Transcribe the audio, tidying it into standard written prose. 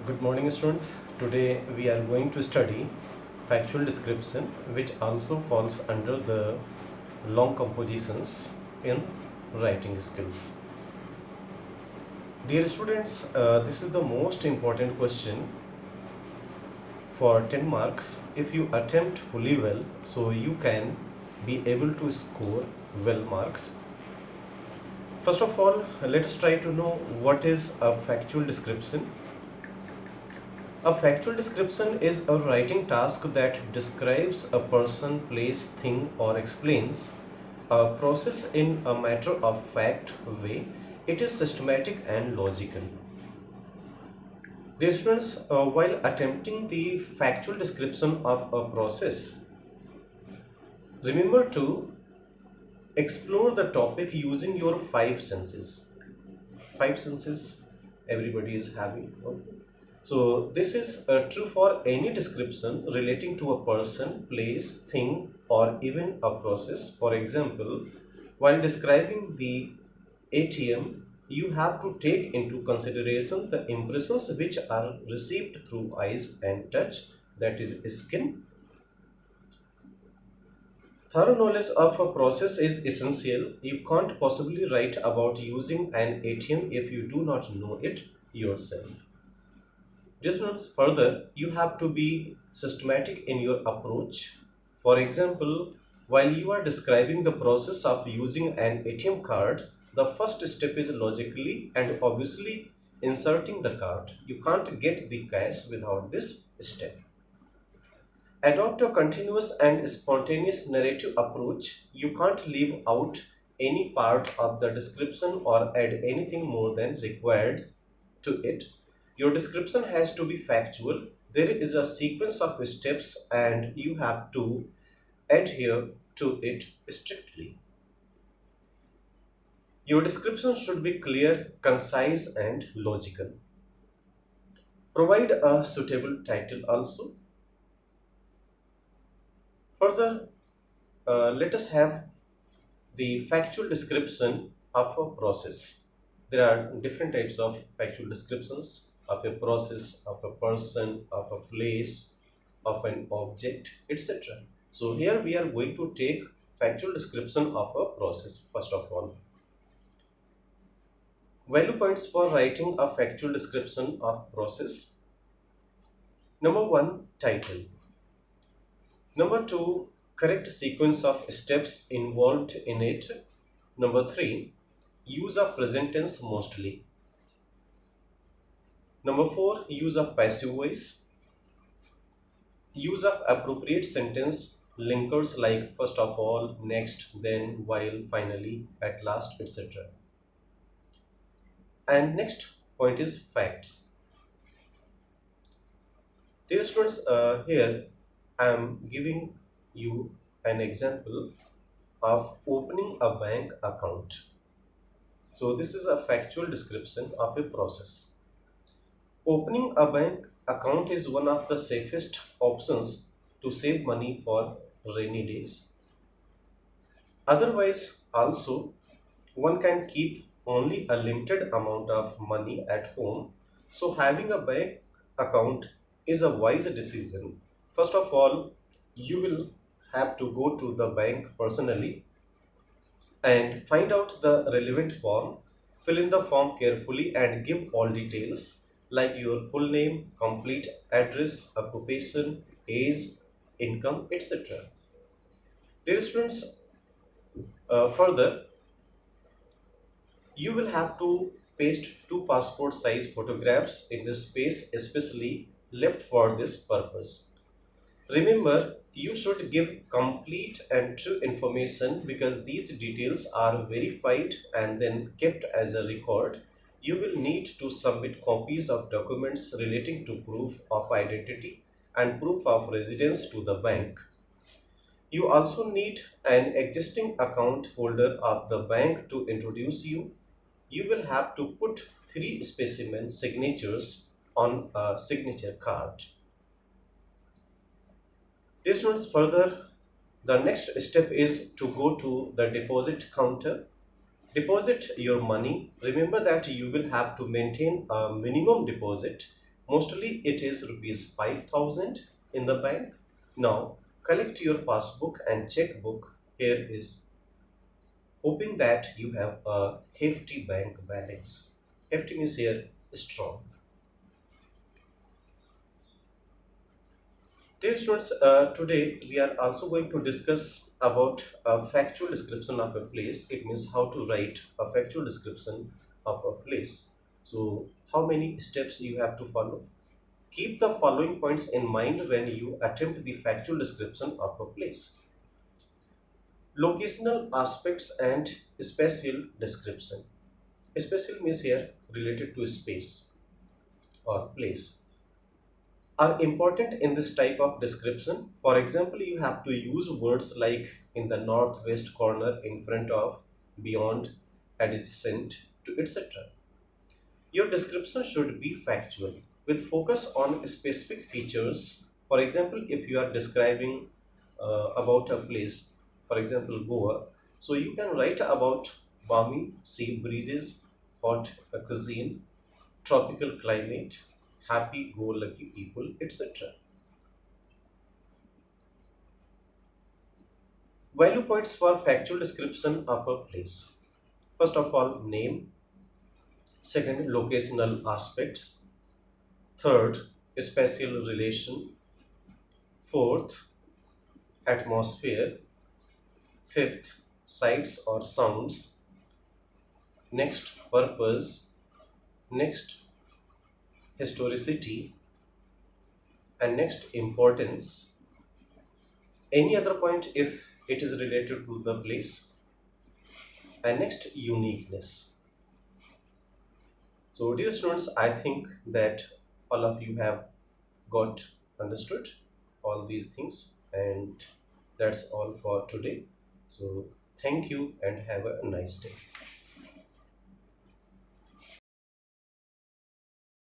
Good morning, students. Today we are going to study factual description, which also falls under the long compositions in writing skills. Dear students, this is the most important question for 10 marks. If you attempt fully well, so you can be able to score well marks. First of all, let us try to know what is a factual description. A factual description is a writing task that describes a person, place, thing, or explains a process in a matter of fact way. It is systematic and logical. Dear students, while attempting the factual description of a process, remember to explore the topic using your five senses. Five senses everybody is having. Okay? So this is true for any description relating to a person, place, thing, or even a process. For example, while describing the ATM, you have to take into consideration the impressions which are received through eyes and touch, that is skin. Thorough knowledge of a process is essential. You can't possibly write about using an ATM if you do not know it yourself. Just further, you have to be systematic in your approach. For example, while you are describing the process of using an ATM card, the first step is logically and obviously inserting the card. You can't get the cash without this step. Adopt a continuous and spontaneous narrative approach. You can't leave out any part of the description or add anything more than required to it. Your description has to be factual. There is a sequence of steps and you have to adhere to it strictly. Your description should be clear, concise, and logical. Provide a suitable title also. Further, let us have the factual description of a process. There are different types of factual descriptions of a process, of a person, of a place, of an object, etc. So here we are going to take factual description of a process. First of all, value points for writing a factual description of process. Number 1, title. Number 2, correct sequence of steps involved in it. Number 3, use of present tense mostly. Number 4, use of passive voice. Use of appropriate sentence linkers like first of all, next, then, while, finally, at last, etc. And next point is facts. Dear students, here I am giving you an example of opening a bank account. So this is a factual description of a process. Opening a bank account is one of the safest options to save money for rainy days. Otherwise, also, one can keep only a limited amount of money at home. So having a bank account is a wise decision. First of all, you will have to go to the bank personally and find out the relevant form. Fill in the form carefully and give all details like your full name, complete address, occupation, age, income, etc. Dear students, further, you will have to paste two passport size photographs in the space especially left for this purpose. Remember, you should give complete and true information because these details are verified and then kept as a record. You will need to submit copies of documents relating to proof of identity and proof of residence to the bank. You also need an existing account holder of the bank to introduce you. You will have to put 3 specimen signatures on a signature card. This one's further, the next step is to go to the deposit counter. Deposit your money. Remember that you will have to maintain a minimum deposit Mostly it is rupees 5,000 in the bank. Now collect your passbook and checkbook. Here is hoping that you have a hefty bank balance. Hefty means here strong. Dear students, today we are also going to discuss about a factual description of a place. It means how to write a factual description of a place. So, how many steps you have to follow? Keep the following points in mind when you attempt the factual description of a place. Locational aspects and spatial description. Spatial means here related to space or place are important in this type of description. For example, you have to use words like in the northwest corner, in front of, beyond, adjacent to, etc. Your description should be factual with focus on specific features. For example, if you are describing about a place, for example, Goa, so you can write about balmy sea breezes, hot cuisine, tropical climate, happy-go-lucky people, etc. Value points for factual description of a place. First of all, name. Second, locational aspects. Third, spatial relation. Fourth, atmosphere. Fifth, sights or sounds. Next, purpose. Next, historicity. And next, importance. Any other point if it is related to the place. And next, uniqueness. So, dear students, I think that all of you have got understood all these things, and that's all for today. So, thank you and have a nice day.